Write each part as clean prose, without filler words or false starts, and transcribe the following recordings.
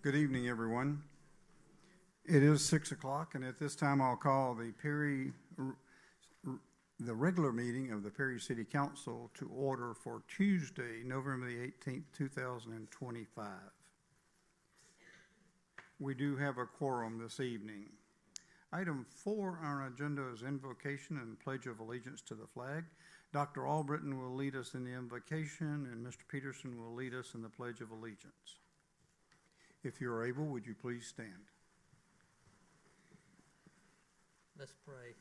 Good evening, everyone. It is 6 o'clock, and at this time I'll call the regular meeting of the Perry City Council to order for Tuesday, November the 18th, 2025. We do have a quorum this evening. Item 4 on our agenda is invocation and pledge of allegiance to the flag. Dr. Albritton will lead us in the invocation, and Mr. Peterson will lead us in the pledge of allegiance. If you're able, would you please stand? Let's pray.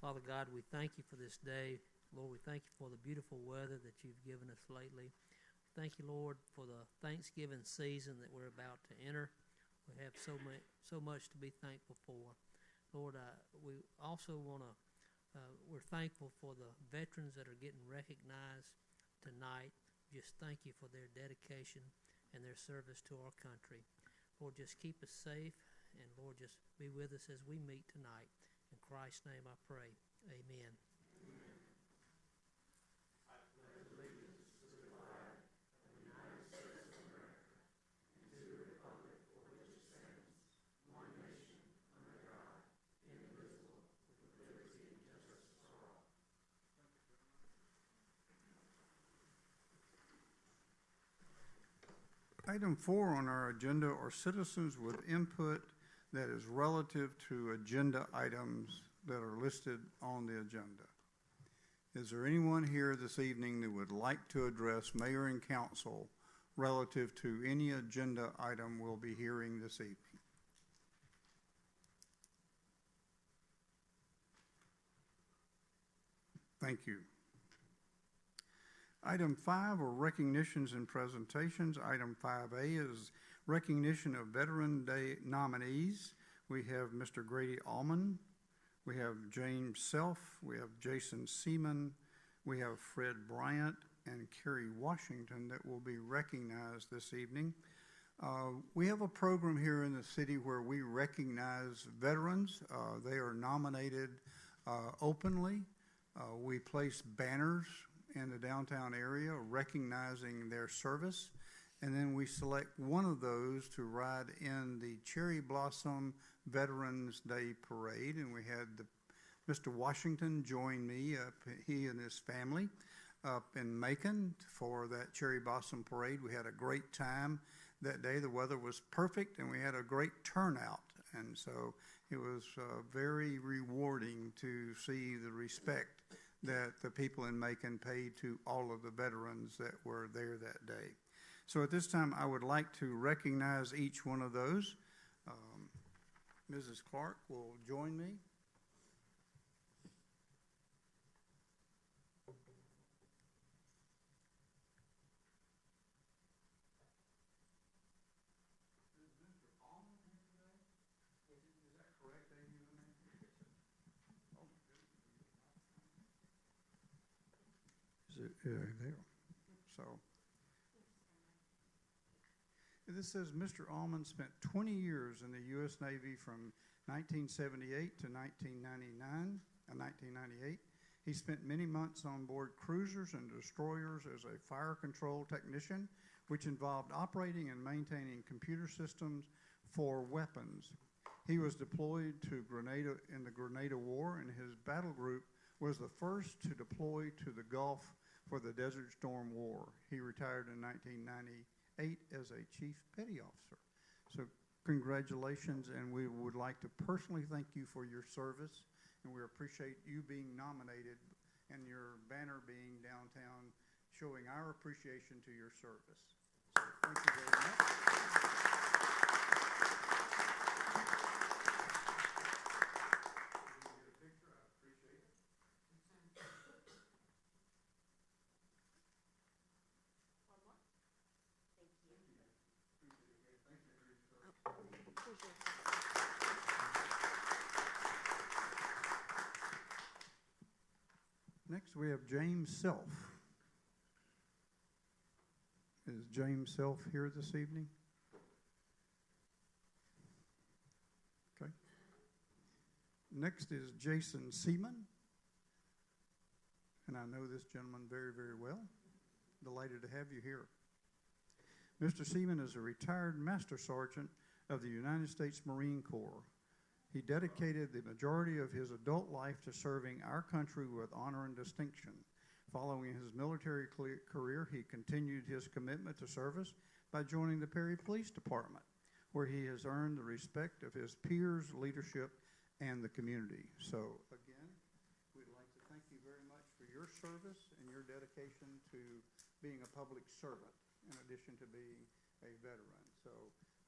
Father God, we thank you for this day. Lord, we thank you for the beautiful weather that you've given us lately. Thank you, Lord, for the Thanksgiving season that we're about to enter. We have so much to be thankful for. Lord, we also we're thankful for the veterans that are getting recognized tonight. Just thank you for their dedication and their service to our country. Lord, just keep us safe, and Lord, just be with us as we meet tonight. In Christ's name I pray. Amen. Amen. I pledge allegiance to the flag of the United States of America and to the republic for which it stands, one nation, under God, indivisible, with liberty and justice for all. Item 4 on our agenda are citizens with input that is relative to agenda items that are listed on the agenda. Is there anyone here this evening that would like to address Mayor and Council relative to any agenda item we'll be hearing this evening? Thank you. Item 5 are recognitions and presentations. Item 5A is recognition of Veteran Day nominees. We have Mr. Grady Allman. We have James Self. We have Jason Seaman. We have Fred Bryant and Kerry Washington that will be recognized this evening. We have a program here in the city where we recognize veterans. They are nominated openly. We place banners in the downtown area recognizing their service, and then we select one of those to ride in the Cherry Blossom Veterans Day Parade, and we had Mr. Washington join me, he and his family, up in Macon for that Cherry Blossom Parade. We had a great time that day. The weather was perfect, and we had a great turnout, and so it was very rewarding to see the respect that the people in Macon paid to all of the veterans that were there that day. So at this time, I would like to recognize each one of those. Mrs. Clark will join me. There. So this says Mr. Allman spent 20 years in the U.S. Navy from 1978 to 1998. He spent many months on board cruisers and destroyers as a fire control technician, which involved operating and maintaining computer systems for weapons. He was deployed to Grenada in the Grenada War, and his battle group was the first to deploy to the Gulf for the Desert Storm War. He retired in 1998 as a Chief Petty Officer. So congratulations, and we would like to personally thank you for your service, and we appreciate you being nominated and your banner being downtown, showing our appreciation to your service. So thank you very much. Next, we have James Self. Is James Self here this evening? Okay. Next is Jason Seaman. And I know this gentleman very, very well. Delighted to have you here. Mr. Seaman is a retired Master Sergeant of the United States Marine Corps. He dedicated the majority of his adult life to serving our country with honor and distinction. Following his military career, he continued his commitment to service by joining the Perry Police Department, where he has earned the respect of his peers, leadership, and the community. So, again, we'd like to thank you very much for your service and your dedication to being a public servant, in addition to being a veteran. So,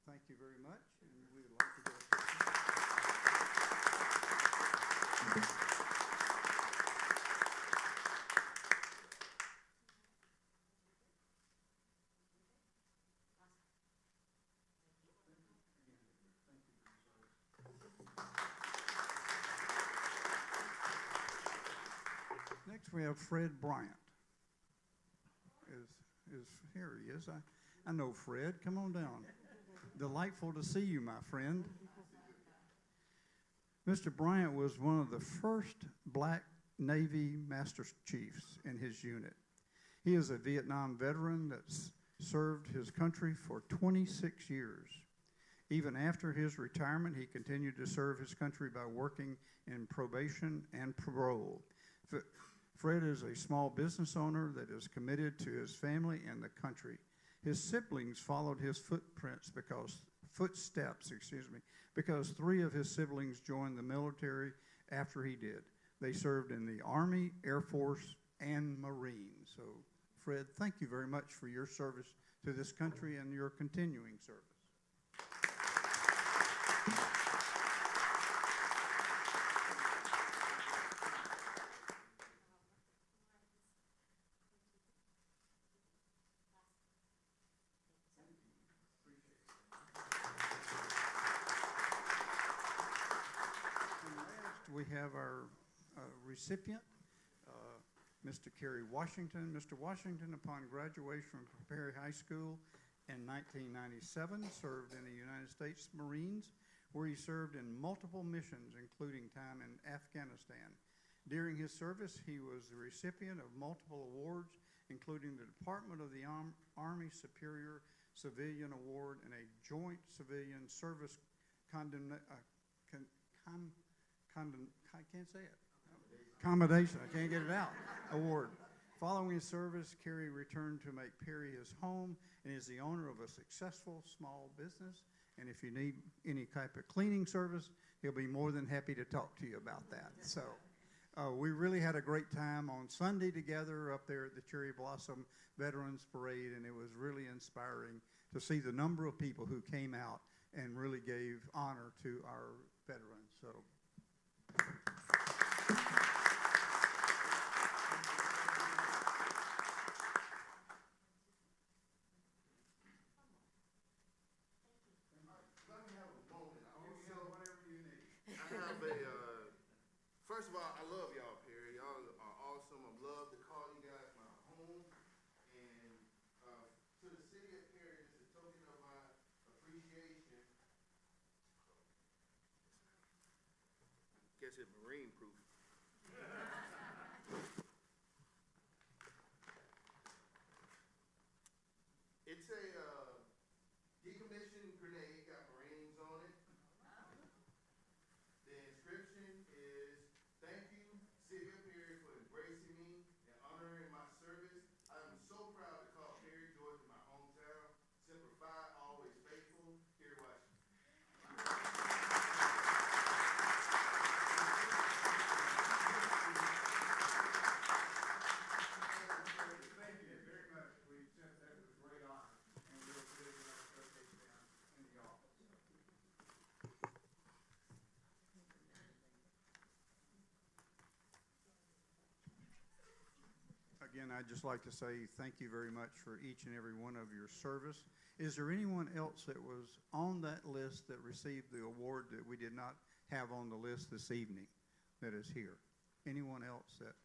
thank you very much, and we would like to get a picture. Next, we have Fred Bryant. Here he is. I know Fred. Come on down. Delightful to see you, my friend. Mr. Bryant was one of the first black Navy Master Chiefs in his unit. He is a Vietnam veteran that served his country for 26 years. Even after his retirement, he continued to serve his country by working in probation and parole. Fred is a small business owner that is committed to his family and the country. His siblings followed his footsteps because 3 of his siblings joined the military after he did. They served in the Army, Air Force, and Marines. So, Fred, thank you very much for your service to this country and your continuing service. We have our recipient, Mr. Kerry Washington. Mr. Washington, upon graduation from Perry High School in 1997, served in the United States Marines, where he served in multiple missions, including time in Afghanistan. During his service, he was the recipient of multiple awards, including the Department of the Army Superior Civilian Award and a Joint Civilian Service Accommodation, I can't get it out, award. Following his service, Kerry returned to make Perry his home and is the owner of a successful small business. And if you need any type of cleaning service, he'll be more than happy to talk to you about that. So we really had a great time on Sunday together up there at the Cherry Blossom Veterans Parade, and it was really inspiring to see the number of people who came out and really gave honor to our veterans. So. First of all, I love y'all, Perry. Y'all are awesome. I love to call you guys my home. And to the city of Perry, this is a token of my appreciation. Guess it's marine proof. It's a decommissioned grenade, got Marines on it. The inscription is, "Thank you, City of Perry, for embracing me and honoring my service. I am so proud to call Perry, Georgia, my hometown. Semper Fi, always faithful. Kerry Washington." Thank you very much. That was a great honor, and we'll put it in our showcase down in the office. Again, I'd just like to say thank you very much for each and every one of your service. Is there anyone else that was on that list that received the award that we did not have on the list this evening that is here? Anyone else that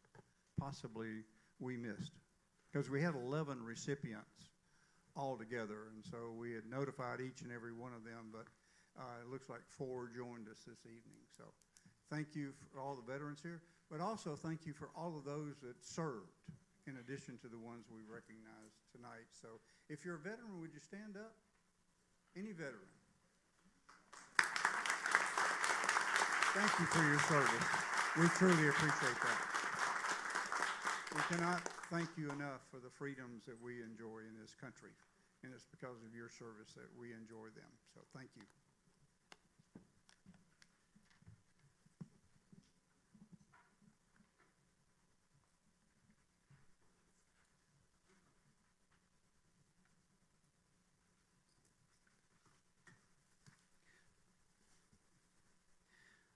possibly we missed? Because we had 11 recipients altogether, and so we had notified each and every one of them, but it looks like 4 joined us this evening. So thank you for all the veterans here, but also thank you for all of those that served in addition to the ones we recognize tonight. So if you're a veteran, would you stand up? Any veteran? Thank you for your service. We truly appreciate that. We cannot thank you enough for the freedoms that we enjoy in this country, and it's because of your service that we enjoy them. So thank you.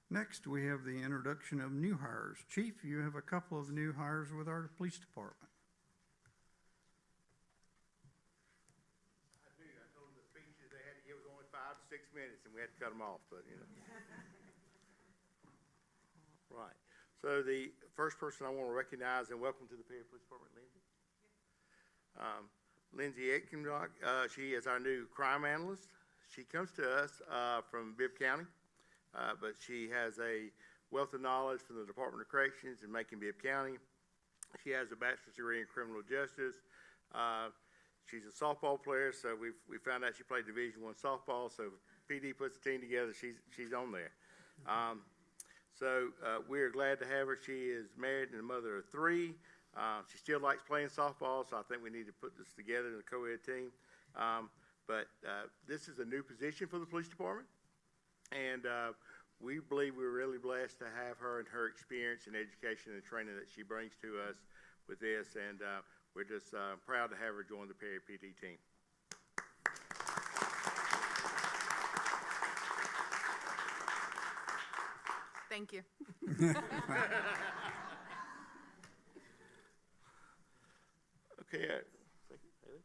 Next, we have the introduction of new hires. Chief, you have a couple of new hires with our police department. I do. I told them the speeches they had to give was only 5 to 6 minutes, and we had to cut them off, but, you know. Right. So the first person I want to recognize and welcome to the Perry Police Department, Lindsay. Lindsay Etkenrock, she is our new crime analyst. She comes to us from Bibb County. But she has a wealth of knowledge from the Department of Corrections in Macon-Bibb County. She has a bachelor's degree in criminal justice. She's a softball player, so we found out she played Division I softball. So PD puts a team together, she's on there. So we're glad to have her. She is married and a mother of 3. She still likes playing softball, so I think we need to put this together in a co-ed team. But this is a new position for the police department. And we believe we're really blessed to have her and her experience and education and training that she brings to us with this. And we're just proud to have her join the Perry PD team. Thank you. Okay. Thank you, Haley.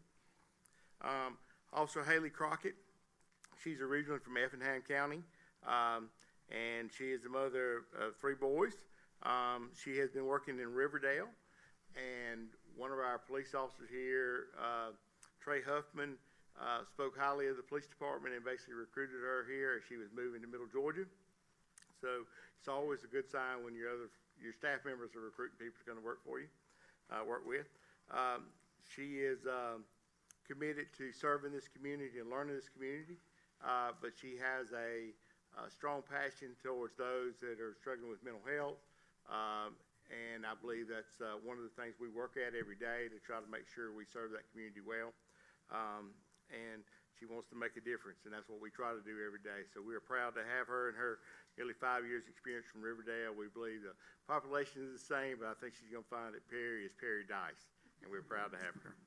Also, Haley Crockett. She's originally from Effingham County, and she is the mother of 3 boys. She has been working in Riverdale, and one of our police officers here, Trey Huffman, spoke highly of the police department and basically recruited her here as she was moving to Middle Georgia. So it's always a good sign when your staff members are recruiting people to come to work for you, work with. She is committed to serving this community and learning this community. But she has a strong passion towards those that are struggling with mental health, and I believe that's one of the things we work at every day to try to make sure we serve that community well. And she wants to make a difference, and that's what we try to do every day. So we are proud to have her and her nearly 5 years experience from Riverdale. We believe the population is the same, but I think she's going to find that Perry is Perry Dice, and we're proud to have her.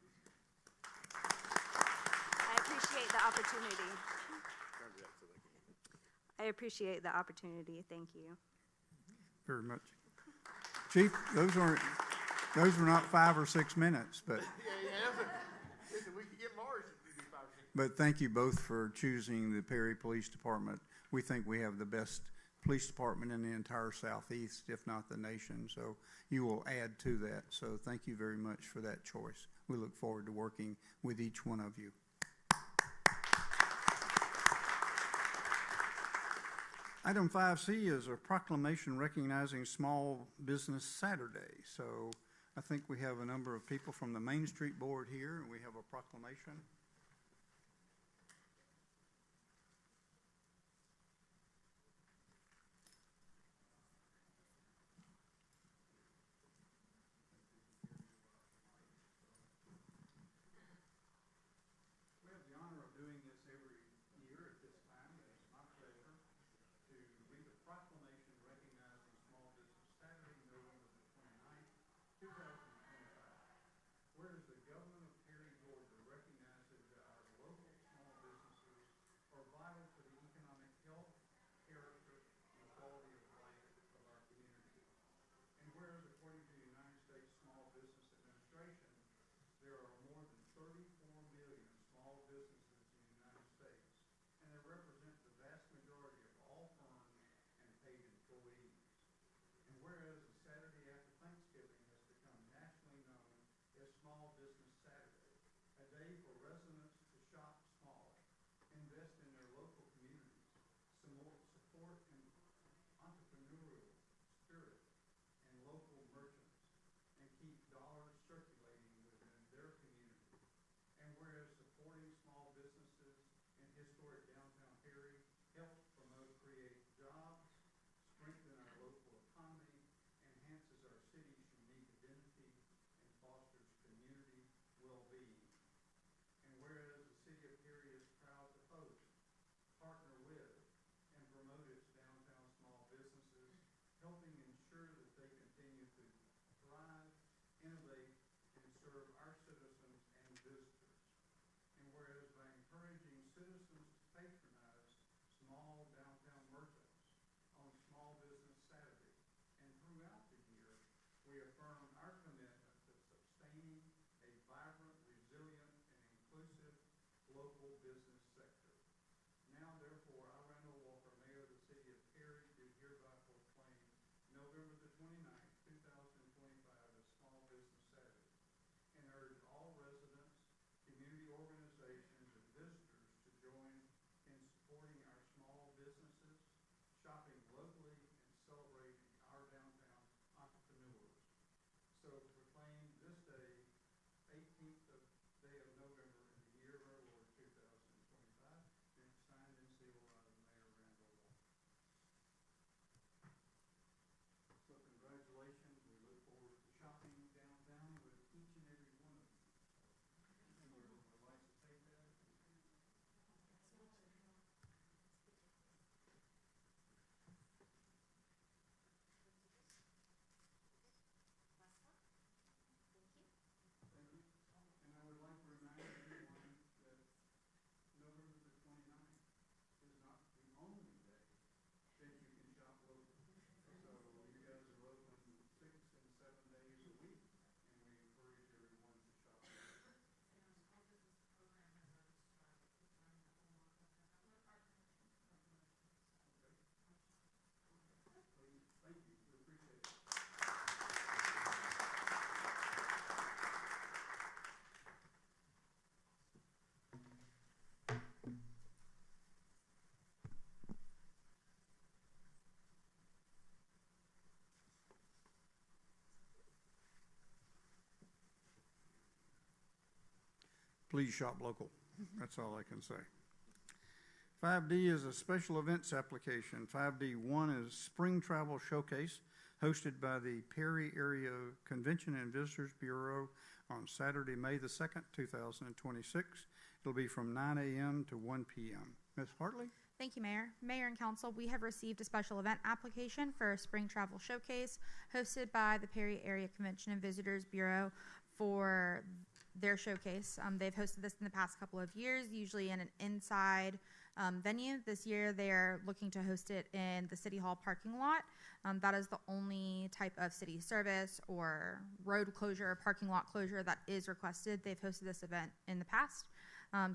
I appreciate the opportunity. I appreciate the opportunity. Thank you. Very much. Chief, those were not 5 or 6 minutes, but Listen, we could get Lars to do 5 or 6. but thank you both for choosing the Perry Police Department. We think we have the best police department in the entire Southeast, if not the nation. So you will add to that. So thank you very much for that choice. We look forward to working with each one of you. Item 5C is a proclamation recognizing Small Business Saturday. So I think we have a number of people from the Main Street Board here, and we have a proclamation. We have the honor of doing this every year at this time, and it's my pleasure to read a proclamation recognizing Small Business Saturday, November the 29th, 2025. Whereas the government of Perry, Georgia recognizes that our local small businesses are vital to the economic health, character, and quality of life of our community. And whereas according to the United States Small Business Administration, there are more than 34 million small businesses in the United States, and they represent the vast majority of all firms and paid business sector. Now therefore, I, Randall Walker, Mayor of the City of Perry, do hereby proclaim November the 29th, 2025 as Small Business Saturday, and urge all residents, community organizations, and visitors to join in supporting our small businesses, shopping locally, and celebrating our downtown entrepreneurs. So proclaim this day, 18th day of November, in the year of our Lord 2025, and signed and sealed by the Mayor Randall Walker. So congratulations. We look forward to shopping downtown with each and every one of you. And we would like to take that. Thank you. And I would like to remind everyone that November the 29th is not the only day that you can shop local. So you guys are open 6 and 7 days a week, and we encourage everyone to shop local. Please, thank you. We appreciate it. Please shop local. That's all I can say. 5D is a special events application. 5D1 is Spring Travel Showcase, hosted by the Perry Area Convention and Visitors Bureau on Saturday, May the 2nd, 2026. It'll be from 9 a.m. to 1 p.m. Ms. Hartley? Thank you, Mayor. Mayor and Council, we have received a special event application for a Spring Travel Showcase hosted by the Perry Area Convention and Visitors Bureau for their showcase. They've hosted this in the past couple of years, usually in an inside venue. This year, they're looking to host it in the City Hall parking lot. That is the only type of city service or road closure or parking lot closure that is requested. They've hosted this event in the past.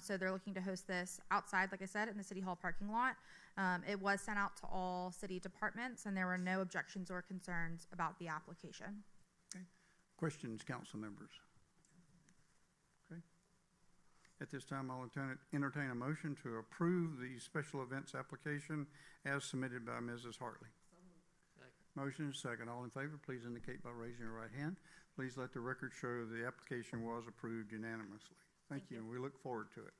So they're looking to host this outside, like I said, in the City Hall parking lot. It was sent out to all city departments, and there were no objections or concerns about the application. Okay. Questions, council members? Okay. At this time, I'll entertain a motion to approve the special events application as submitted by Mrs. Hartley. Second. Motion is second. All in favor, please indicate by raising your right hand. Please let the record show the application was approved unanimously. Thank you, and we look forward to it.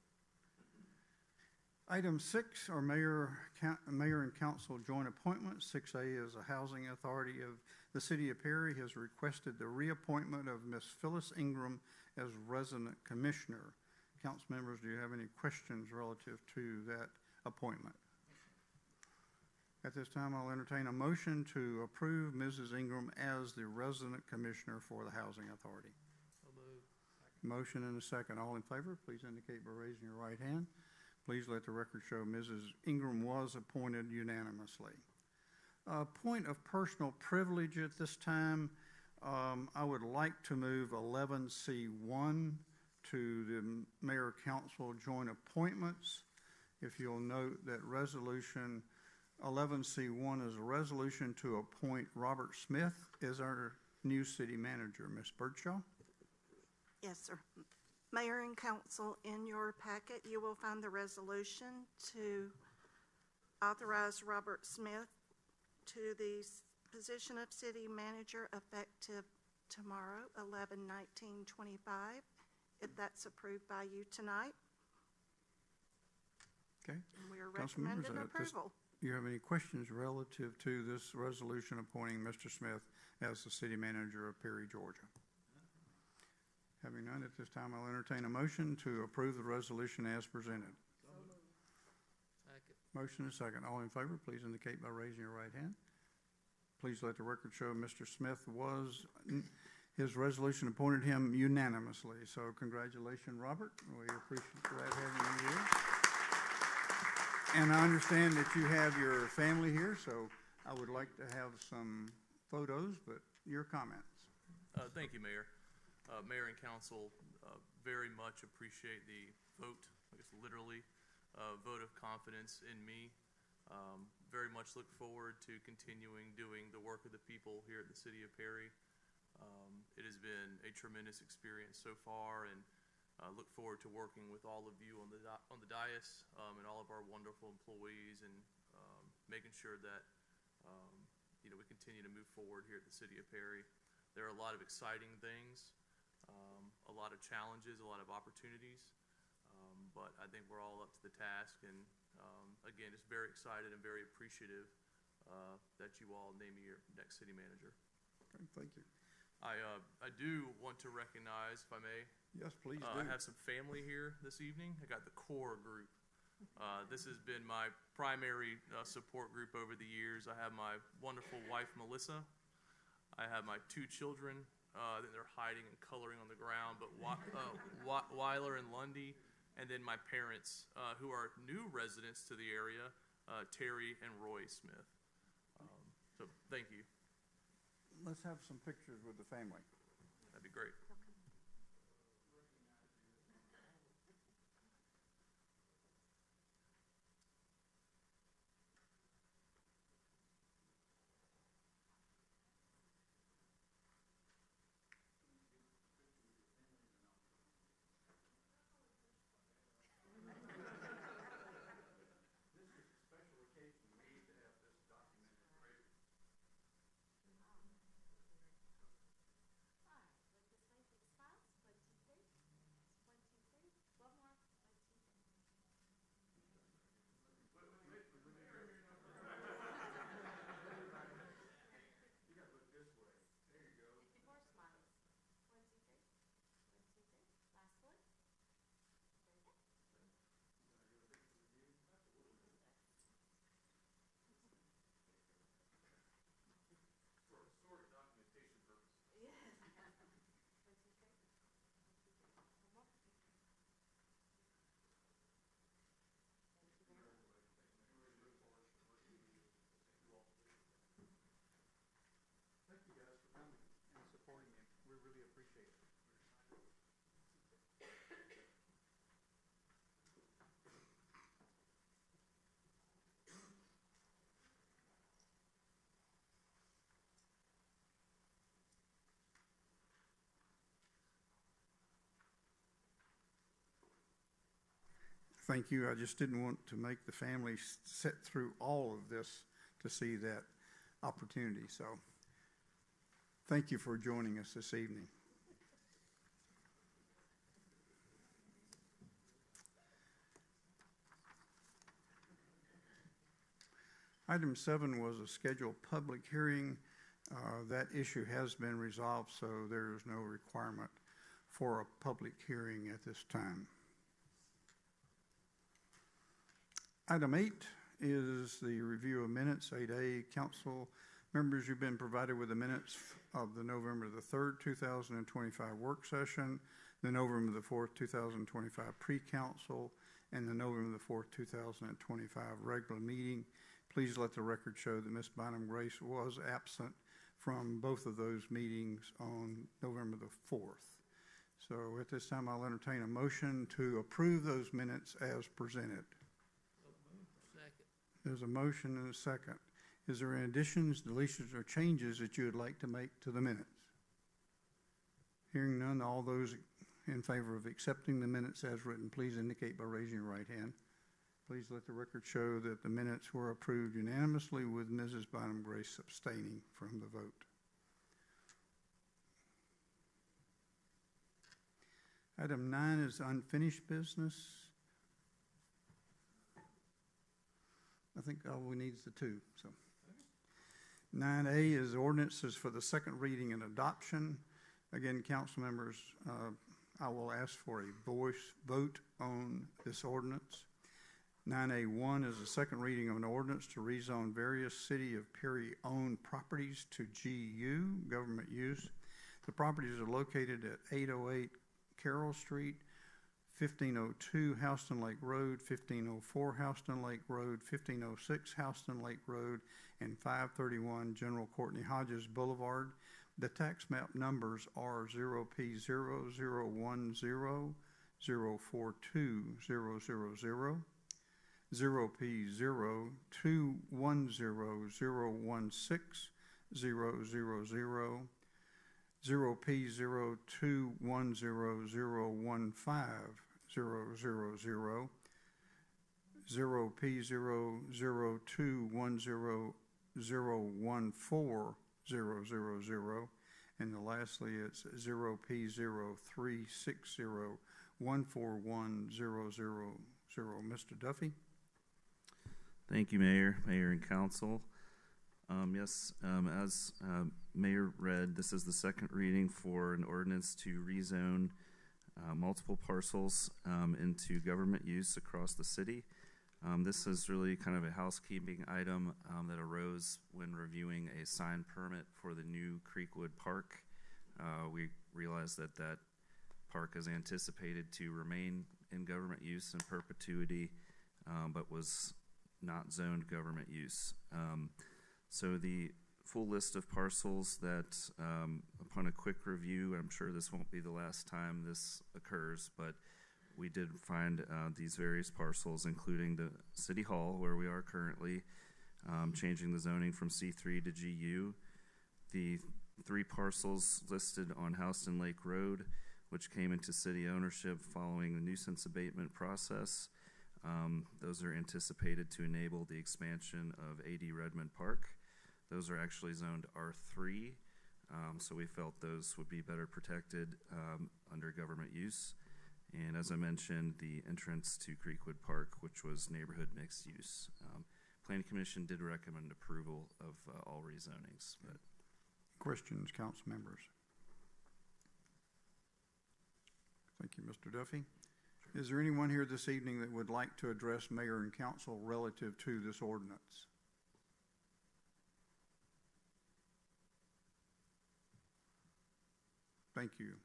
Item 6 are mayor and council joint appointments. 6A is a housing authority of the city of Perry has requested the reappointment of Ms. Phyllis Ingram as resident commissioner. Council members, do you have any questions relative to that appointment? At this time, I'll entertain a motion to approve Mrs. Ingram as the resident commissioner for the housing authority. So moved. Motion and a second. All in favor, please indicate by raising your right hand. Please let the record show Mrs. Ingram was appointed unanimously. Point of personal privilege at this time. I would like to move 11C1 to the Mayor Council joint appointments. If you'll note that resolution 11C1 is a resolution to appoint Robert Smith as our new city manager. Ms. Birdshaw? Yes, sir. Mayor and council, in your packet, you will find the resolution to authorize Robert Smith to the position of city manager effective tomorrow, 11/19/25, if that's approved by you tonight. Okay. And we are Council members, recommending approval. do you have any questions relative to this resolution appointing Mr. Smith as the city manager of Perry, Georgia? Having none, at this time, I'll entertain a motion to approve the resolution as presented. Second. Motion is second. All in favor, please indicate by raising your right hand. Please let the record show Mr. Smith his resolution appointed him unanimously. So congratulations, Robert. We appreciate glad having you here. And I understand that you have your family here, so I would like to have some photos, but your comments. Thank you, Mayor. Mayor and council very much appreciate the vote, I guess the literally vote of confidence in me. Very much look forward to continuing doing the work of the people here at the City of Perry. It has been a tremendous experience so far, and look forward to working with all of you on the dais and all of our wonderful employees, and making sure that we continue to move forward here at the City of Perry. There are a lot of exciting things, a lot of challenges, a lot of opportunities, but I think we're all up to the task, and again, just very excited and very appreciative that you all name me your next city manager. Okay, thank you. I do want to recognize, if I may. Yes, please do. I have some family here this evening. I got the core group. This has been my primary support group over the years. I have my wonderful wife, Melissa. I have my 2 children. I think they're hiding and coloring on the ground, but Weiler and Lundy. And then my parents, who are new residents to the area, Terry and Roy Smith. So thank you. Let's have some pictures with the family. That'd be great. Thank you guys for coming and supporting me. We really appreciate it. Thank you. I just didn't want to make the family sit through all of this to see that opportunity. So thank you for joining us this evening. Item 7 was a scheduled public hearing. That issue has been resolved, so there is no requirement for a public hearing at this time. Item 8 is the review of minutes. 8A, council members, you've been provided with the minutes of the November the 3rd, 2025 work session, the November the 4th, 2025 pre-council, and the November the 4th, 2025 regular meeting. Please let the record show that Ms. Bynum Grace was absent from both of those meetings on November the 4th. So at this time, I'll entertain a motion to approve those minutes as presented. Second. There's a motion and a second. Is there any additions, deletions, or changes that you would like to make to the minutes? Hearing none, all those in favor of accepting the minutes as written, please indicate by raising your right hand. Please let the record show that the minutes were approved unanimously with Mrs. Bynum Grace abstaining from the vote. Item 9 is unfinished business. I think all we need is the 2. So 9A is ordinances for the second reading and adoption. Again, council members, I will ask for a voice vote on this ordinance. 9A1 is the second reading of an ordinance to rezone various City of Perry-owned properties to GU, government use. The properties are located at 808 Carroll Street, 1502 Houston Lake Road, 1504 Houston Lake Road, 1506 Houston Lake Road, and 531 General Courtney Hodges Boulevard. The tax map numbers are 0P0010, 042-000, 0P0210016000, 0P0210015000, 0P0210014000, and lastly, it's 0P0360141000. Mr. Duffy? Thank you, Mayor and Council. Yes, as Mayor read, this is the second reading for an ordinance to rezone multiple parcels into government use across the city. This is really kind of a housekeeping item that arose when reviewing a sign permit for the new Creekwood Park. We realized that that park is anticipated to remain in government use in perpetuity, but was not zoned government use. So the full list of parcels that, upon a quick review, I'm sure this won't be the last time this occurs, but we did find these various parcels, including the City Hall, where we are currently, changing the zoning from C3 to GU. The 3 parcels listed on Houston Lake Road, which came into city ownership following the nuisance abatement process. Those are anticipated to enable the expansion of AD Redmond Park. Those are actually zoned R3, so we felt those would be better protected under government use. And as I mentioned, the entrance to Creekwood Park, which was neighborhood mixed use. Planning Commission did recommend approval of all rezonings. But Questions, council members? Thank you, Mr. Duffy. Is there anyone here this evening that would like to address mayor and council relative to this ordinance? Thank you.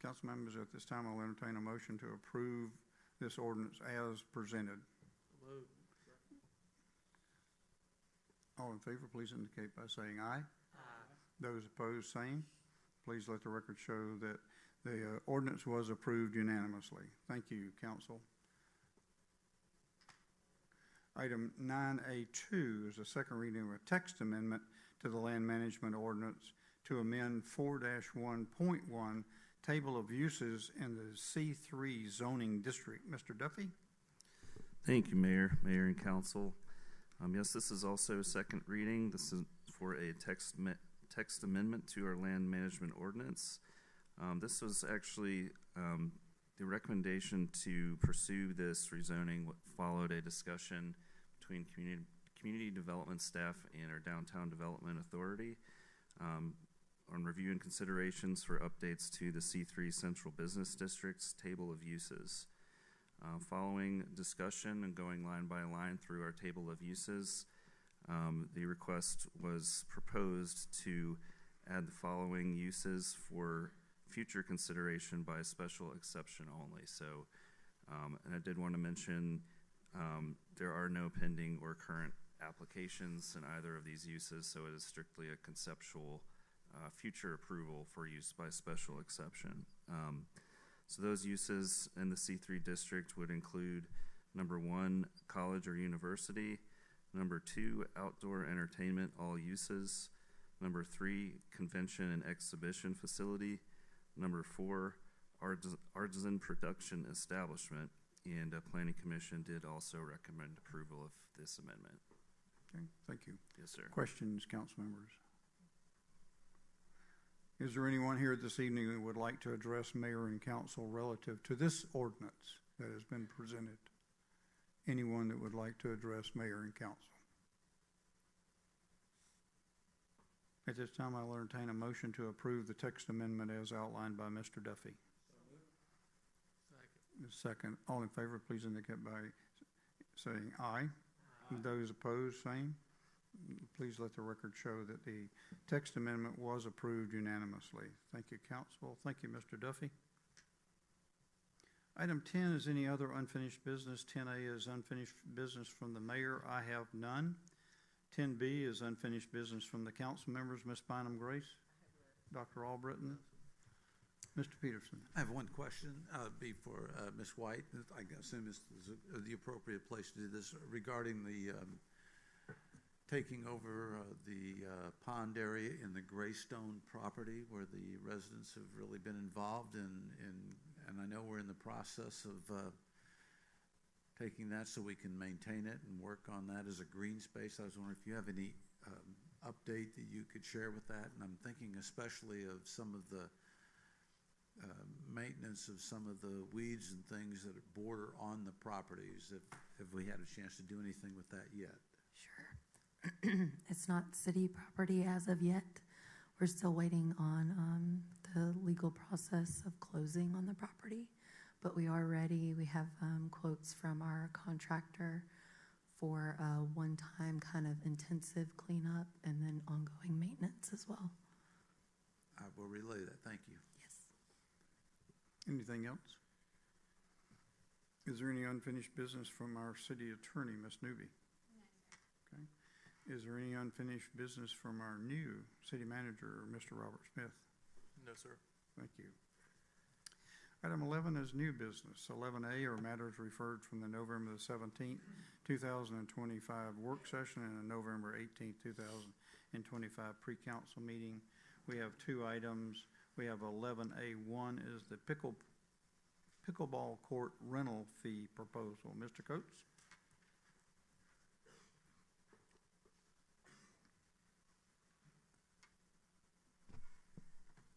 Council members, at this time, I'll entertain a motion to approve this ordinance as presented. Moved. All in favor, please indicate by saying aye. Aye. Those opposed, same. Please let the record show that the ordinance was approved unanimously. Thank you, council. Item 9A2 is a second reading of a text amendment to the land management ordinance to amend 4-1.1 table of uses in the C3 zoning district. Mr. Duffy? thank you, Mayor and Council. Yes, this is also a second reading. This is for a text amendment to our land management ordinance. This was actually the recommendation to pursue this rezoning followed a discussion between community development staff and our downtown development authority on review and considerations for updates to the C3 Central Business District's table of uses. Following discussion and going line by line through our table of uses, the request was proposed to add the following uses for future consideration by special exception only. So, and I did want to mention there are no pending or current applications in either of these uses, so it is strictly a conceptual future approval for use by special exception. So those uses in the C3 district would include number 1, college or university, number 2, outdoor entertainment, all uses, number 3, convention and exhibition facility, number 4, artisan production establishment, and the Planning Commission did also recommend approval of this amendment. Okay, thank you. Yes, sir. Questions, council members? Is there anyone here this evening that would like to address mayor and council relative to this ordinance that has been presented? Anyone that would like to address mayor and council? At this time, I'll entertain a motion to approve the text amendment as outlined by Mr. Duffy. Second. All in favor, please indicate by saying aye. Those opposed, same. Please let the record show that the text amendment was approved unanimously. Thank you, council. Thank you, Mr. Duffy. Item 10 is any other unfinished business. 10A is unfinished business from the mayor. I have none. 10B is unfinished business from the council members. Ms. Bynum Grace, Dr. Albritton, Mr. Peterson. I have one question, be for Ms. White. I assume this is the appropriate place to do this regarding the taking over the pond area in the Greystone property where the residents have really been involved in, and I know we're in the process of taking that so we can maintain it and work on that as a green space. I was wondering if you have any update that you could share with that, and I'm thinking especially of some of the maintenance of some of the weeds and things that border on the properties. Have we had a chance to do anything with that yet? Sure. It's not city property as of yet. We're still waiting on the legal process of closing on the property, but we are ready. We have quotes from our contractor for a one-time kind of intensive cleanup and then ongoing maintenance as well. I will relay that. Thank you. Yes. Anything else? Is there any unfinished business from our city attorney, Ms. Newby? Okay. Is there any unfinished business from our new city manager, Mr. Robert Smith? No, sir. Thank you. Item 11 is new business. 11A are matters referred from the November the 17th, 2025 work session and the November 18th, 2025 pre-council meeting. We have two items. We have 11A1 is the pickleball court rental fee proposal. Mr. Coates?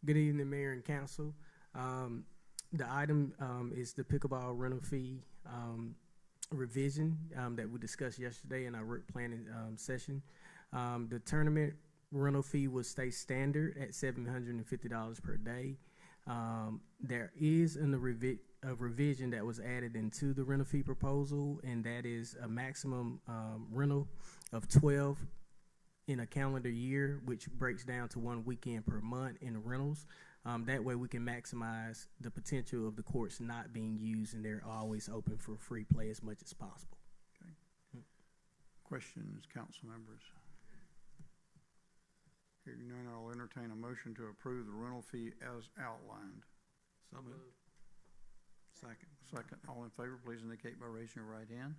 Good evening, Mayor and Council. The item is the pickleball rental fee revision that we discussed yesterday in our work planning session. The tournament rental fee will stay standard at $750 per day. There is a revision that was added into the rental fee proposal, and that is a maximum rental of 12 in a calendar year, which breaks down to 1 weekend per month in the rentals. That way we can maximize the potential of the courts not being used, and they're always open for free play as much as possible. Okay. Questions, council members? Hearing none, I'll entertain a motion to approve the rental fee as outlined. So moved. Second. Second. All in favor, please indicate by raising your right hand.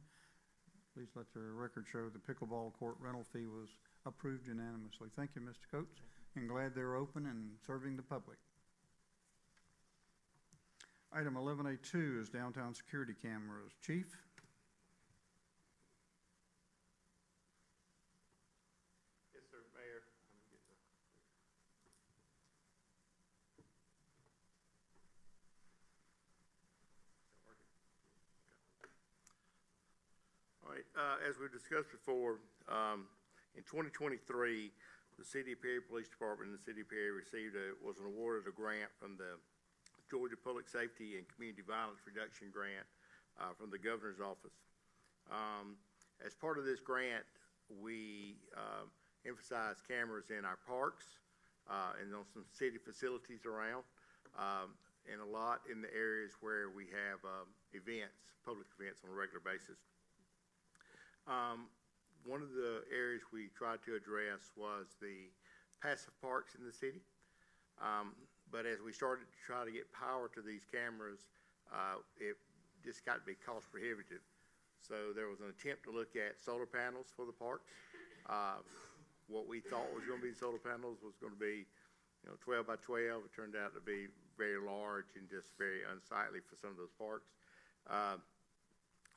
Please let the record show the pickleball court rental fee was approved unanimously. Thank you, Mr. Coates, and glad they're open and serving the public. Item 11A2 is downtown security cameras. Chief? Yes, sir, Mayor. All right, as we discussed before, in 2023, the City of Perry Police Department and the City of Perry was awarded a grant from the Georgia Public Safety and Community Violence Reduction Grant from the Governor's Office. As part of this grant, we emphasize cameras in our parks and on some city facilities around, and a lot in the areas where we have events, public events on a regular basis. One of the areas we tried to address was the passive parks in the city. But as we started to try to get power to these cameras, it just got to be cost prohibitive. So there was an attempt to look at solar panels for the parks. What we thought was going to be solar panels was going to be, 12 by 12. It turned out to be very large and just very unsightly for some of those parks.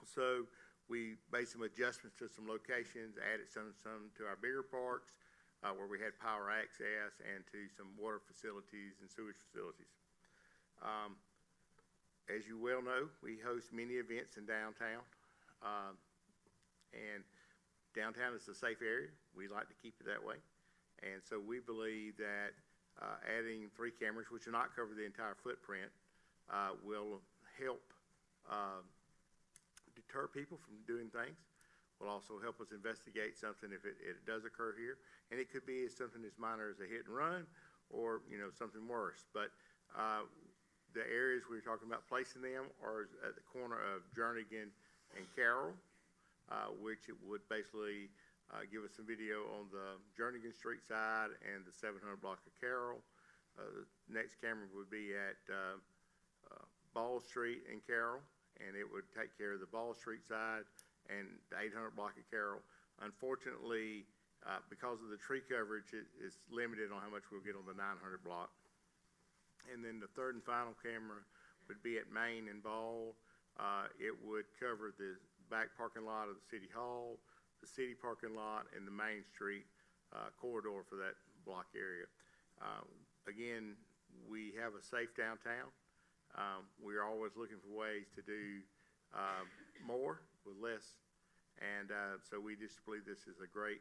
So we made some adjustments to some locations, added some to our bigger parks, where we had power access, and to some water facilities and sewage facilities. As you well know, we host many events in downtown, and downtown is a safe area. We like to keep it that way, and so we believe that adding 3 cameras, which will not cover the entire footprint, will help deter people from doing things. Will also help us investigate something if it does occur here, and it could be something as minor as a hit and run, or something worse. But the areas we're talking about placing them are at the corner of Jernigan and Carroll, which it would basically give us some video on the Jernigan Street side and the 700 block of Carroll. Next camera would be at Ball Street and Carroll, and it would take care of the Ball Street side and the 800 block of Carroll. Unfortunately, because of the tree coverage, it's limited on how much we'll get on the 900 block. And then the third and final camera would be at Main and Ball. It would cover the back parking lot of the City Hall, the city parking lot, and the Main Street corridor for that block area. Again, we have a safe downtown. We're always looking for ways to do more with less. And so we just believe this is a great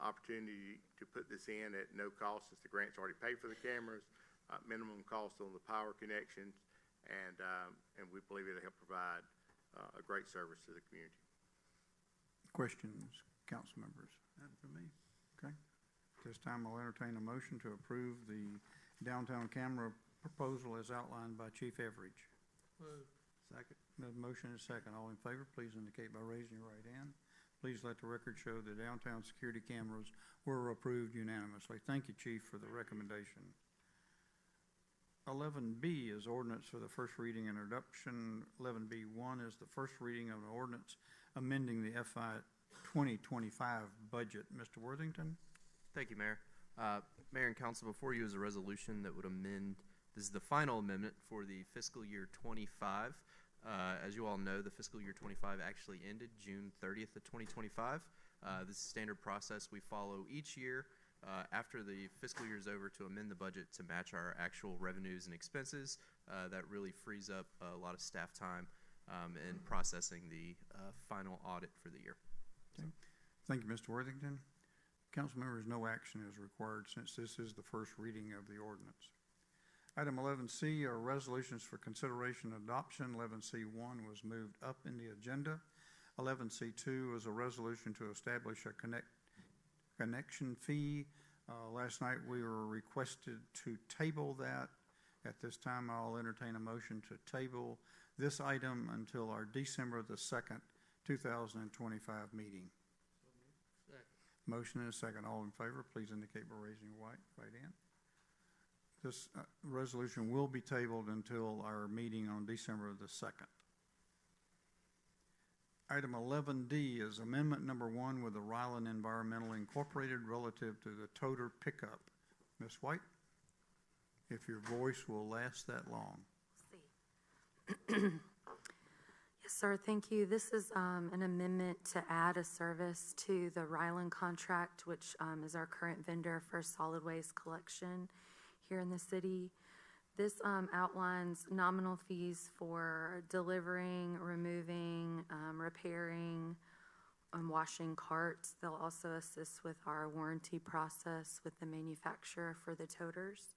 opportunity to put this in at no cost, since the grant's already paid for the cameras, minimum cost on the power connections, and we believe it'll help provide a great service to the community. Questions, council members? None for me. Okay. This time I'll entertain a motion to approve the downtown camera proposal as outlined by Chief Everidge. Second. The motion is second. All in favor, please indicate by raising your right hand. Please let the record show the downtown security cameras were approved unanimously. Thank you, Chief, for the recommendation. 11B is ordinance for the first reading introduction. 11B1 is the first reading of an ordinance amending the FY 2025 budget. Mr. Worthington? Thank you, Mayor. Mayor and Council, before you is a resolution that would amend, this is the final amendment for the fiscal year 25. As you all know, the fiscal year 25 actually ended June 30th of 2025. This is standard process we follow each year after the fiscal year is over to amend the budget to match our actual revenues and expenses. That really frees up a lot of staff time in processing the final audit for the year. Okay. Thank you, Mr. Worthington. Council members, no action is required since this is the first reading of the ordinance. Item 11C are resolutions for consideration and adoption. 11C1 was moved up in the agenda. 11C2 is a resolution to establish a connection fee. Last night we were requested to table that. At this time, I'll entertain a motion to table this item until our December the 2nd, 2025 meeting. Motion and a second. All in favor, please indicate by raising your right hand. This resolution will be tabled until our meeting on December the 2nd. Item 11D is amendment number 1 with the Ryland Environmental Incorporated relative to the toter pickup. Ms. White, if your voice will last that long. Yes, sir. Thank you. This is an amendment to add a service to the Ryland contract, which is our current vendor for solid waste collection here in the city. This outlines nominal fees for delivering, removing, repairing, washing carts. They'll also assist with our warranty process with the manufacturer for the toters.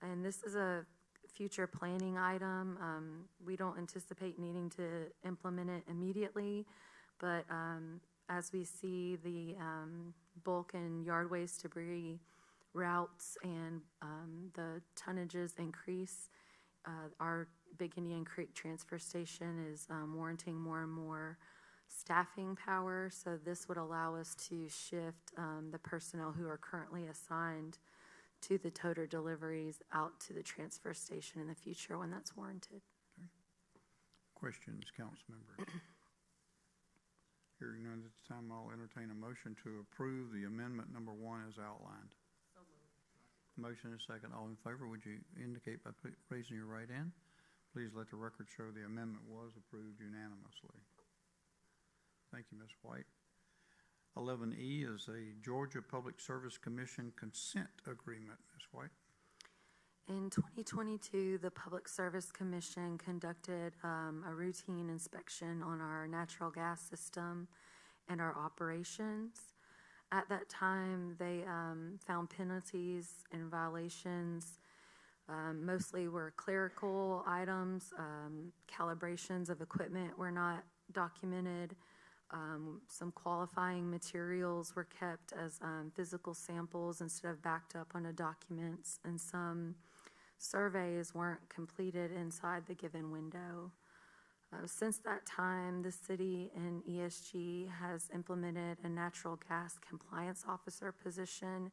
And this is a future planning item. We don't anticipate needing to implement it immediately, but as we see the bulk and yard waste debris routes and the tonnages increase, our Big Indian Creek transfer station is warranting more and more staffing power, so this would allow us to shift the personnel who are currently assigned to the toter deliveries out to the transfer station in the future when that's warranted. Okay. Questions, council members? Hearing none at this time, I'll entertain a motion to approve the amendment number 1 as outlined. So moved. Motion is second. All in favor, would you indicate by raising your right hand? Please let the record show the amendment was approved unanimously. Thank you, Ms. White. 11E is a Georgia Public Service Commission consent agreement. Ms. White. In 2022, the Public Service Commission conducted a routine inspection on our natural gas system and our operations. At that time, they found penalties and violations. Mostly were clerical items. Calibrations of equipment were not documented. Some qualifying materials were kept as physical samples instead of backed up on documents, and some surveys weren't completed inside the given window. Since that time, the city and ESG has implemented a natural gas compliance officer position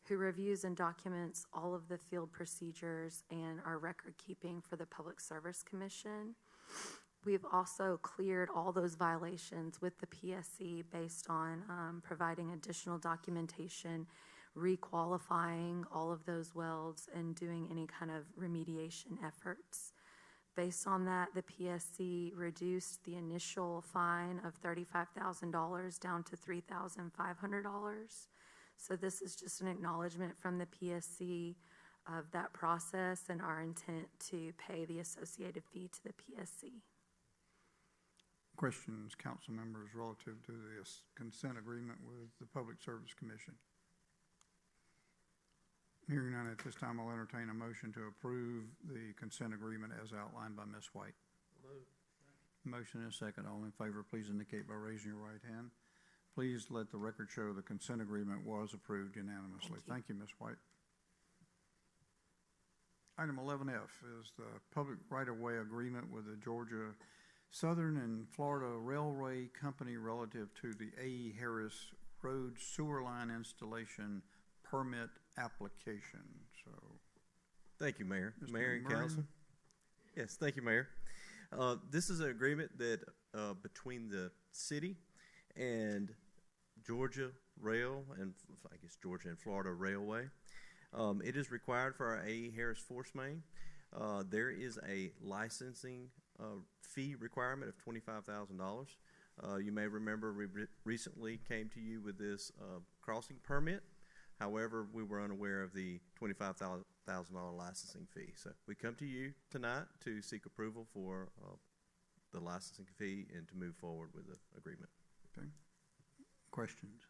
who reviews and documents all of the field procedures and our record keeping for the Public Service Commission. We've also cleared all those violations with the PSC based on providing additional documentation, requalifying all of those welds, and doing any kind of remediation efforts. Based on that, the PSC reduced the initial fine of $35,000 down to $3,500. So this is just an acknowledgement from the PSC of that process and our intent to pay the associated fee to the PSC. Questions, council members, relative to this consent agreement with the Public Service Commission? Hearing none at this time, I'll entertain a motion to approve the consent agreement as outlined by Ms. White. Motion and a second. All in favor, please indicate by raising your right hand. Please let the record show the consent agreement was approved unanimously. Thank you, Ms. White. Item 11F is the public right-of-way agreement with the Georgia Southern and Florida Railway Company relative to the A. Harris Road Sewer Line Installation Permit application. So, thank you, Mayor. Mr. Mayor and McMurray. Council. Yes, thank you, Mayor. This is an agreement that between the city and Georgia Rail and I guess Georgia and Florida Railway. It is required for our A. Harris Force Main. There is a licensing fee requirement of $25,000. You may remember we recently came to you with this crossing permit. However, we were unaware of the $25,000 licensing fee. So we come to you tonight to seek approval for the licensing fee and to move forward with the agreement. okay. Questions?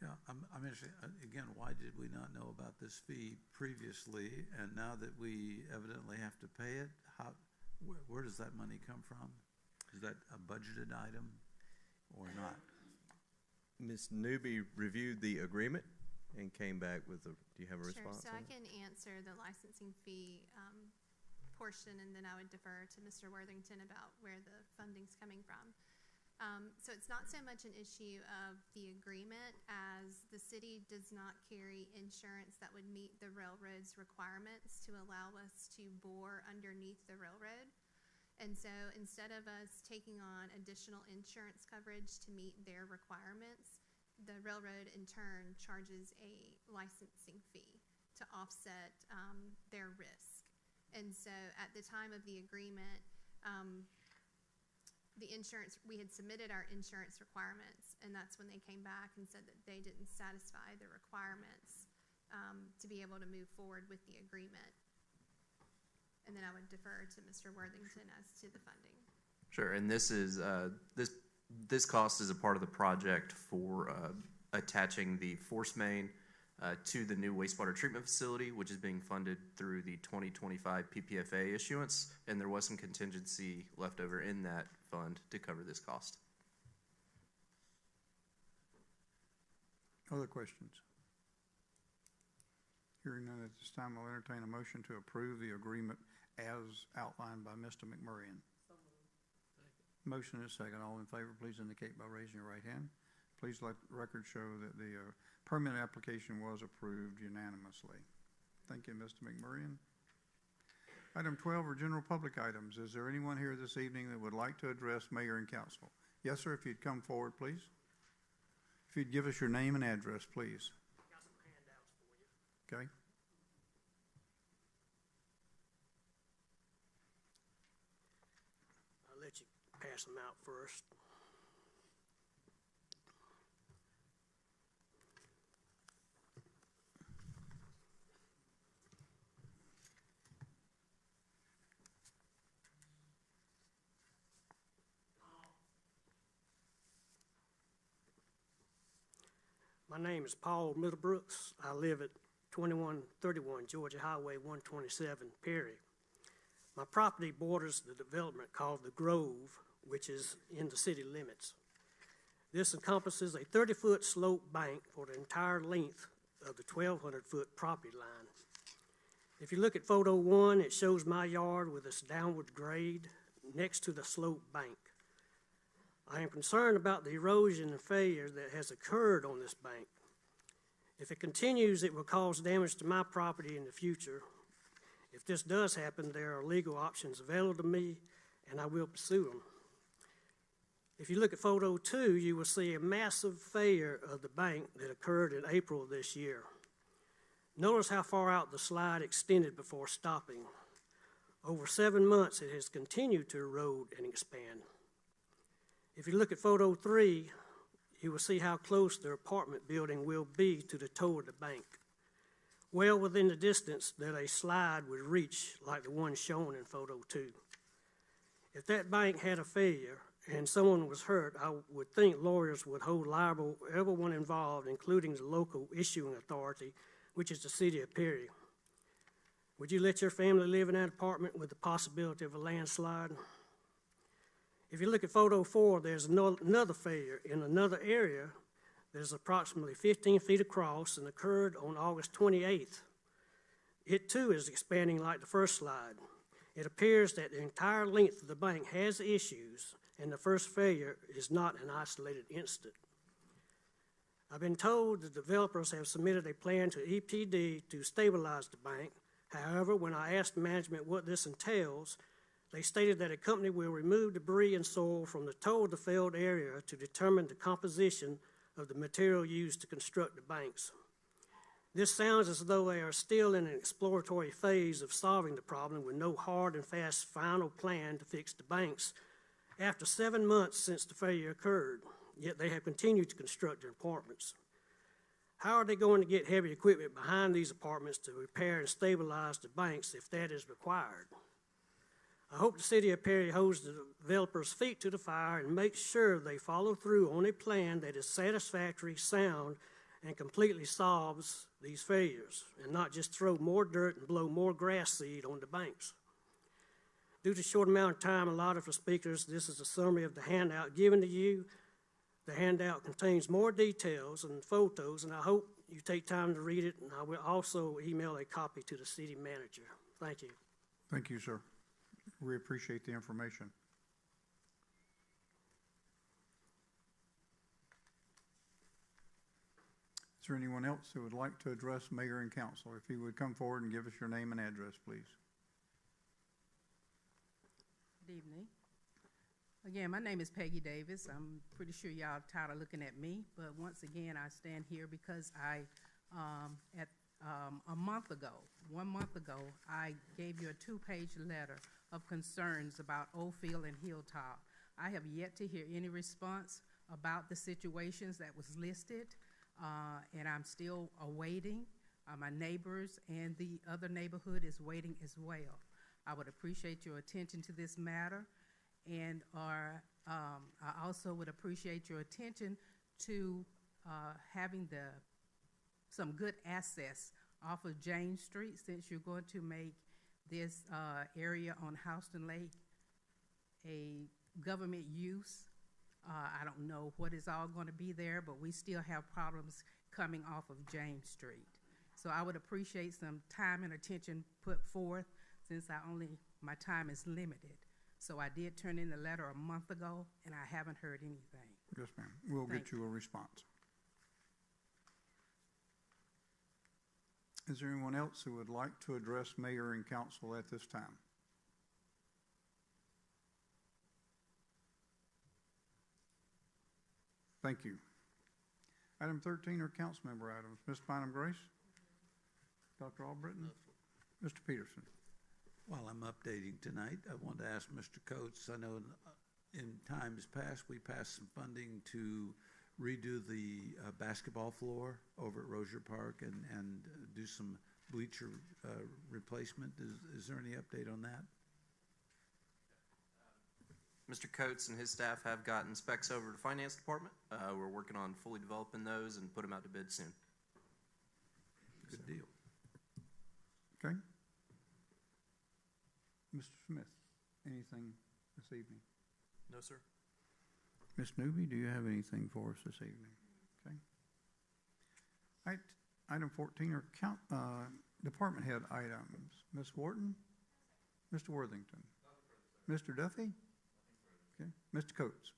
Yeah, I'm interested, again, why did we not know about this fee previously? And now that we evidently have to pay it, where does that money come from? Is that a budgeted item or not? Ms. Newby reviewed the agreement and came back with a, do you have a response? Sure, so I can answer the licensing fee portion, and then I would defer to Mr. Worthington about where the funding's coming from. So it's not so much an issue of the agreement as the city does not carry insurance that would meet the railroad's requirements to allow us to bore underneath the railroad. And so instead of us taking on additional insurance coverage to meet their requirements, the railroad in turn charges a licensing fee to offset their risk. And so at the time of the agreement, the insurance, we had submitted our insurance requirements, and that's when they came back and said that they didn't satisfy the requirements to be able to move forward with the agreement. And then I would defer to Mr. Worthington as to the funding. Sure, and this is this cost is a part of the project for attaching the force main to the new wastewater treatment facility, which is being funded through the 2025 PPFA issuance, and there was some contingency left over in that fund to cover this cost. Other questions? Hearing none at this time, I'll entertain a motion to approve the agreement as outlined by Mr. McMurray. Motion is second. All in favor, please indicate by raising your right hand. Please let the record show that the permit application was approved unanimously. Thank you, Mr. McMurray. Item 12 are general public items. Is there anyone here this evening that would like to address mayor and council? Yes, sir, if you'd come forward, please. If you'd give us your name and address, please. Got some handouts for you. Okay. I'll let you pass them out first. My name is Paul Middlebrooks. I live at 2131 Georgia Highway 127, Perry. My property borders the development called The Grove, which is in the city limits. This encompasses a 30-foot slope bank for the entire length of the 1,200-foot property line. If you look at photo 1, it shows my yard with its downward grade next to the slope bank. I am concerned about the erosion and failure that has occurred on this bank. If it continues, it will cause damage to my property in the future. If this does happen, there are legal options available to me, and I will pursue them. If you look at photo 2, you will see a massive failure of the bank that occurred in April of this year. Notice how far out the slide extended before stopping. Over 7 months, it has continued to erode and expand. If you look at photo 3, you will see how close the apartment building will be to the toe of the bank, well within the distance that a slide would reach like the one shown in photo 2. If that bank had a failure and someone was hurt, I would think lawyers would hold liable everyone involved, including the local issuing authority, which is the city of Perry. Would you let your family live in that apartment with the possibility of a landslide? If you look at photo 4, there's another failure in another area that is approximately 15 feet across and occurred on August 28th. It too is expanding like the first slide. It appears that the entire length of the bank has issues, and the first failure is not an isolated incident. I've been told the developers have submitted a plan to EPD to stabilize the bank. However, when I asked management what this entails, they stated that a company will remove debris and soil from the toe of the failed area to determine the composition of the material used to construct the banks. This sounds as though they are still in an exploratory phase of solving the problem with no hard and fast final plan to fix the banks after 7 months since the failure occurred, yet they have continued to construct their apartments. How are they going to get heavy equipment behind these apartments to repair and stabilize the banks if that is required? I hope the city of Perry holds the developers' feet to the fire and makes sure they follow through on a plan that is satisfactory, sound, and completely solves these failures, and not just throw more dirt and blow more grass seed on the banks. Due to the short amount of time allotted for speakers, this is a summary of the handout given to you. The handout contains more details and photos, and I hope you take time to read it, and I will also email a copy to the city manager. Thank you. Thank you, sir. We appreciate the information. Is there anyone else who would like to address mayor and council? If you would come forward and give us your name and address, please. Good evening. Again, my name is Peggy Davis. I'm pretty sure y'all tired of looking at me, but once again, I stand here because a month ago, 1 month ago, I gave you a 2-page letter of concerns about Oldfield and Hilltop. I have yet to hear any response about the situations that was listed, and I'm still awaiting. My neighbors and the other neighborhood is waiting as well. I would appreciate your attention to this matter, and I also would appreciate your attention to having some good access off of James Street, since you're going to make this area on Houston Lake a government use. I don't know what is all going to be there, but we still have problems coming off of James Street. So I would appreciate some time and attention put forth, since my time is limited. So I did turn in the letter a month ago, and I haven't heard anything. Yes, ma'am. We'll get you a response. Is there anyone else who would like to address mayor and council at this time? Thank you. Item 13 are council member items. Ms. Bynum Grace? Dr. Albritton? Mr. Peterson? While I'm updating tonight, I wanted to ask Mr. Coates, I know in times past we passed some funding to redo the basketball floor over at Rozier Park and do some bleacher replacement. Is there any update on that? Mr. Coates and his staff have gotten specs over to Finance Department. We're working on fully developing those and put them out to bid soon. Good deal. Okay. Mr. Smith, anything this evening? No, sir. Ms. Newby, do you have anything for us this evening? Okay. All right. Item 14 are department head items. Ms. Wharton? Mr. Worthington? Mr. Duffy? Okay. Mr. Coates?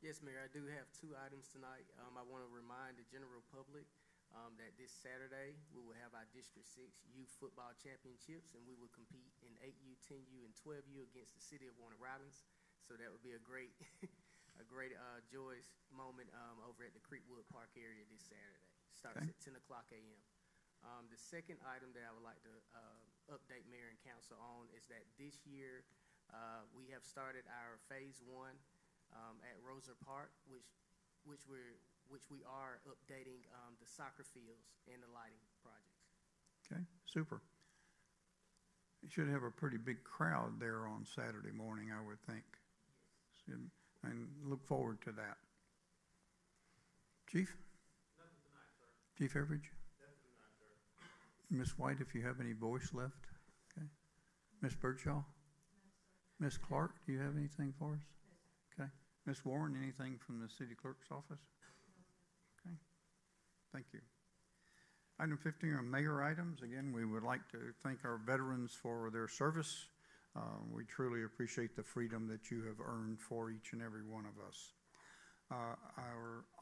Yes, Mayor, I do have 2 items tonight. I want to remind the general public that this Saturday, we will have our District 6 Youth Football Championships, and we will compete in 8U, 10U, and 12U against the city of Warner Robins. So that would be a great, a great joyous moment over at the Creekwood Park area this Saturday. Starts Okay. at 10 o'clock a.m. The second item that I would like to update Mayor and Council on is that this year we have started our Phase 1 at Roser Park, which we are updating the soccer fields and the lighting projects. Okay, super. You should have a pretty big crowd there on Saturday morning, I would think. And look forward to that. Chief? Nothing tonight, sir. Chief Everidge? Nothing tonight, sir. Ms. White, if you have any voice left? Okay. Ms. Birdshaw? Ms. Clark, do you have anything for us? Okay. Ms. Warren, anything from the city clerk's office? Okay. Thank you. Item 15 are mayor items. Again, we would like to thank our veterans for their service. We truly appreciate the freedom that you have earned for each and every one of us.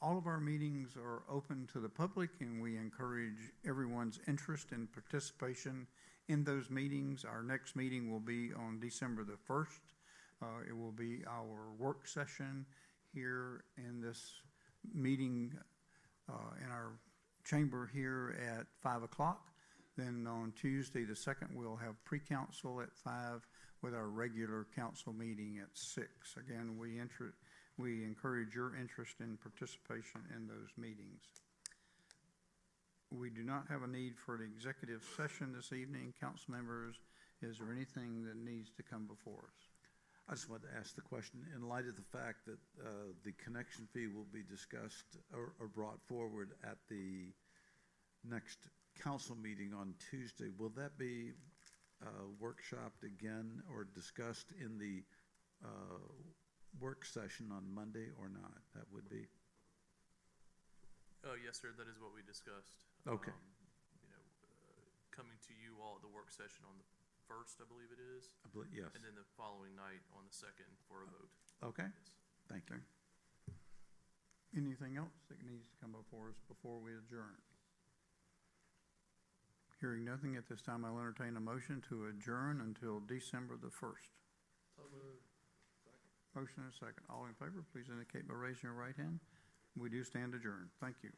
All of our meetings are open to the public, and we encourage everyone's interest and participation in those meetings. Our next meeting will be on December the 1st. It will be our work session here in this meeting in our chamber here at 5 o'clock. Then on Tuesday the 2nd, we'll have pre-council at 5 with our regular council meeting at 6. Again, we encourage your interest and participation in those meetings. We do not have a need for an executive session this evening. Council members, is there anything that needs to come before us? I just wanted to ask the question, in light of the fact that the connection fee will be discussed or brought forward at the next council meeting on Tuesday, will that be workshopped again or discussed in the work session on Monday or not? That would be. Yes, sir, that is what we discussed. Okay. Coming to you all at the work session on the 1st, I believe it is. Yes. And then the following night on the 2nd for a vote. Okay. Yes. Thank you. Anything else that needs to come before us before we adjourn? Hearing nothing at this time, I'll entertain a motion to adjourn until December the 1st. So moved. Motion and a second. All in favor, please indicate by raising your right hand. We do stand adjourned. Thank you.